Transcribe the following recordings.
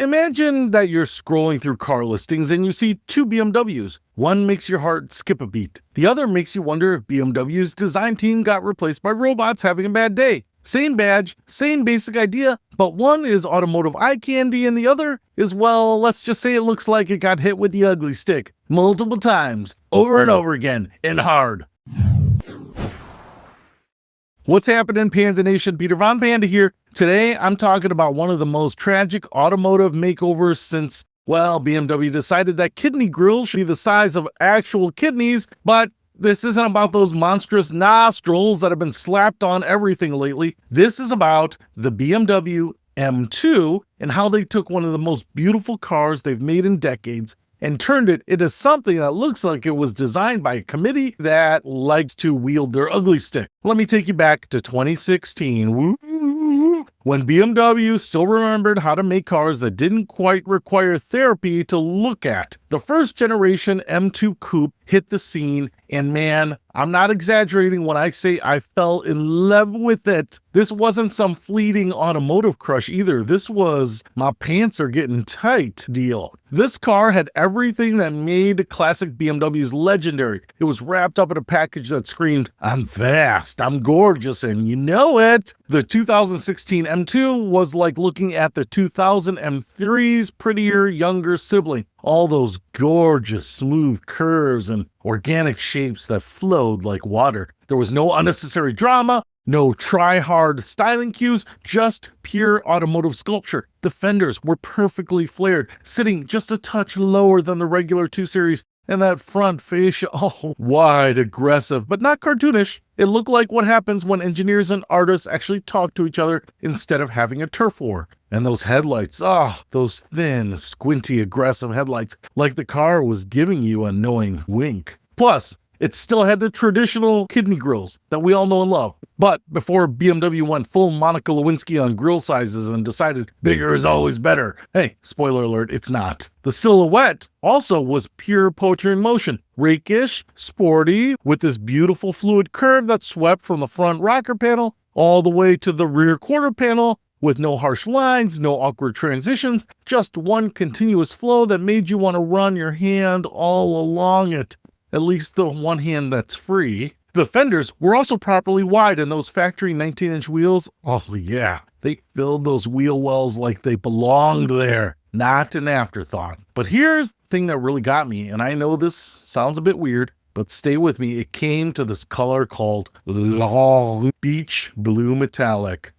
Imagine that you're scrolling through car listings and you see two BMWs. One makes your heart skip a beat. The other makes you wonder if BMW's design team got replaced by robots having a bad day. Same badge, same basic idea, but one is automotive eye candy and the other is, well, let's just say it looks like it got hit with the ugly stick multiple times, over and over again, and hard. What's happening, Panda Nation? Peter Von Panda here. Today, I'm talking about one of the most tragic automotive makeovers since, well, BMW decided that kidney grills should be the size of actual kidneys, but this isn't about those monstrous nostrils that have been slapped on everything lately. This is about the BMW M2 and how they took one of the most beautiful cars they've made in decades and turned it into something that looks like it was designed by a committee that likes to wield their ugly stick. Let me take you back to 2016. When BMW still remembered how to make cars that didn't quite require therapy to look at. The first generation M2 Coupe hit the scene, and man, I'm not exaggerating when I say I fell in love with it. This wasn't some fleeting automotive crush either. This was my pants are getting tight deal. This car had everything that made classic BMWs legendary. It was wrapped up in a package that screamed, "I'm fast, I'm gorgeous, and you know it." The 2016 M2 was like looking at the 2000 M3's prettier, younger sibling. All those gorgeous, smooth curves and organic shapes that flowed like water. There was no unnecessary drama, no try-hard styling cues, just pure automotive sculpture. The fenders were perfectly flared, sitting just a touch lower than the regular 2 Series, and that front fascia, wide, aggressive, but not cartoonish. It looked like what happens when engineers and artists actually talk to each other instead of having a turf war. And those headlights, those thin, squinty, aggressive headlights, like the car was giving you a knowing wink. Plus, it still had the traditional kidney grills that we all know and love. But before BMW went full Monica Lewinsky on grill sizes and decided bigger is always better, hey, spoiler alert, it's not. The silhouette also was pure poetry in motion. Rakish, sporty, with this beautiful fluid curve that swept from the front rocker panel all the way to the rear quarter panel, with no harsh lines, no awkward transitions, just one continuous flow that made you want to run your hand all along it. At least the one hand that's free. The fenders were also properly wide, and those factory 19-inch wheels, oh yeah, they filled those wheel wells like they belonged there. Not an afterthought. But here's the thing that really got me, and I know this sounds a bit weird, but stay with me. It came to this color called long beach blue metallic.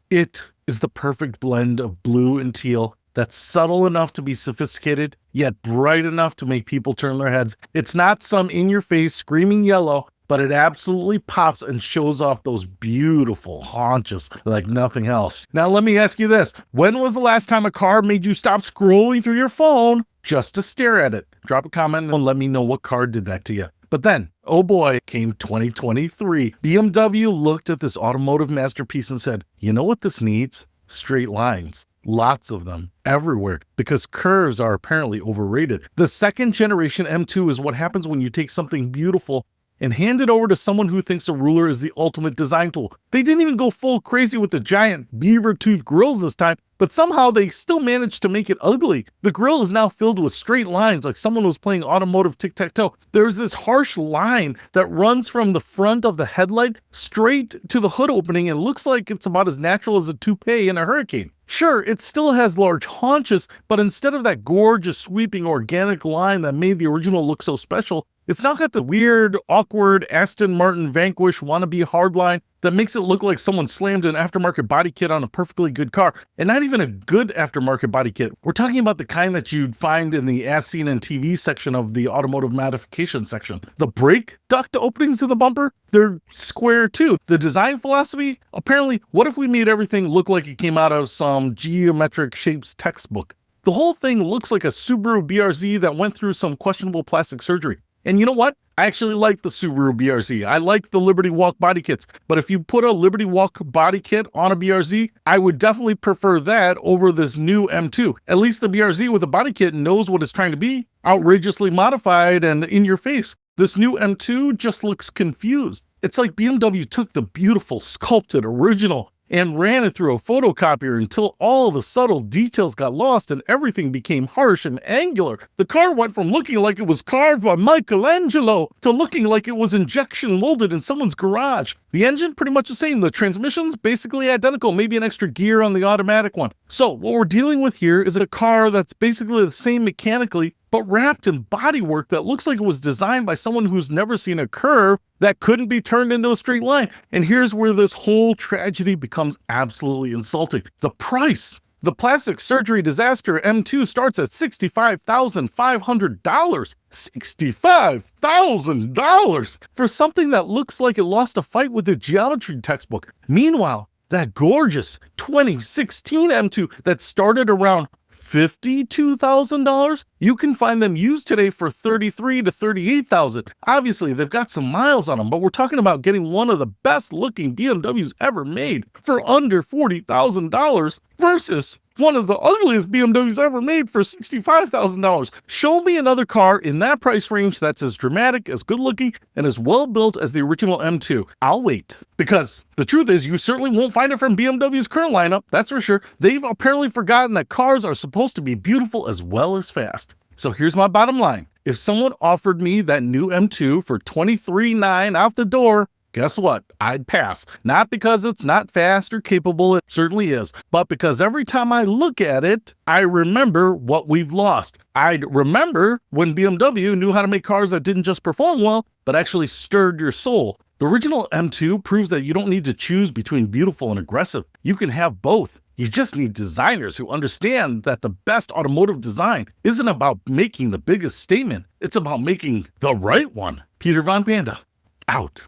It is the perfect blend of blue and teal that's subtle enough to be sophisticated, yet bright enough to make people turn their heads. It's not some in-your-face screaming yellow, but it absolutely pops and shows off those beautiful haunches like nothing else. Now let me ask you this. When was the last time a car made you stop scrolling through your phone just to stare at it? Drop a comment and let me know what car did that to you. But then, oh boy, came 2023. BMW looked at this automotive masterpiece and said, you know what this needs? Straight lines. Lots of them, everywhere, because curves are apparently overrated. The second generation M2 is what happens when you take something beautiful and hand it over to someone who thinks a ruler is the ultimate design tool. They didn't even go full crazy with the giant beaver tooth grills this time, but somehow they still managed to make it ugly. The grill is now filled with straight lines like someone was playing automotive tic-tac-toe. There's this harsh line that runs from the front of the headlight straight to the hood opening and looks like it's about as natural as a toupee in a hurricane. Sure, it still has large haunches, but instead of that gorgeous sweeping organic line that made the original look so special, it's now got the weird, awkward Aston Martin Vanquish wannabe hardline that makes it look like someone slammed an aftermarket body kit on a perfectly good car. And not even a good aftermarket body kit. We're talking about the kind that you'd find in the as seen in TV section of the automotive modification section. The brake duct openings of the bumper, they're square too. The design philosophy, apparently, what if we made everything look like it came out of some geometric shapes textbook? The whole thing looks like a Subaru BRZ that went through some questionable plastic surgery. And you know what? I actually like the Subaru BRZ. I like the Liberty Walk body kits. But if you put a Liberty Walk body kit on a BRZ, I would definitely prefer that over this new M2. At least the BRZ with a body kit knows what it's trying to be. Outrageously modified and in your face. This new M2 just looks confused. It's like BMW took the beautiful, sculpted, original, and ran it through a photocopier until all the subtle details got lost and everything became harsh and angular. The car went from looking like it was carved by Michelangelo to looking like it was injection molded in someone's garage. The engine, pretty much the same. The transmission's basically identical, maybe an extra gear on the automatic one. So what we're dealing with here is a car that's basically the same mechanically, but wrapped in bodywork that looks like it was designed by someone who's never seen a curve that couldn't be turned into a straight line. And here's where this whole tragedy becomes absolutely insulting. The price. The plastic surgery disaster M2 starts at $65,500. $65,000 for something that looks like it lost a fight with a geometry textbook. Meanwhile, that gorgeous 2016 M2 that started around $52,000, you can find them used today for $33,000 to $38,000. Obviously, they've got some miles on them, but we're talking about getting one of the best looking BMWs ever made for under $40,000 versus one of the ugliest BMWs ever made for $65,000. Show me another car in that price range that's as dramatic, as good looking, and as well built as the original M2. I'll wait. Because the truth is, you certainly won't find it from BMW's current lineup, that's for sure. They've apparently forgotten that cars are supposed to be beautiful as well as fast. So here's my bottom line. If someone offered me that new M2 for $23,900 out the door, guess what? I'd pass. Not because it's not fast or capable, it certainly is, but because every time I look at it, I remember what we've lost. I'd remember when BMW knew how to make cars that didn't just perform well, but actually stirred your soul. The original M2 proves that you don't need to choose between beautiful and aggressive. You can have both. You just need designers who understand that the best automotive design isn't about making the biggest statement. It's about making the right one. Peter Von Panda, out.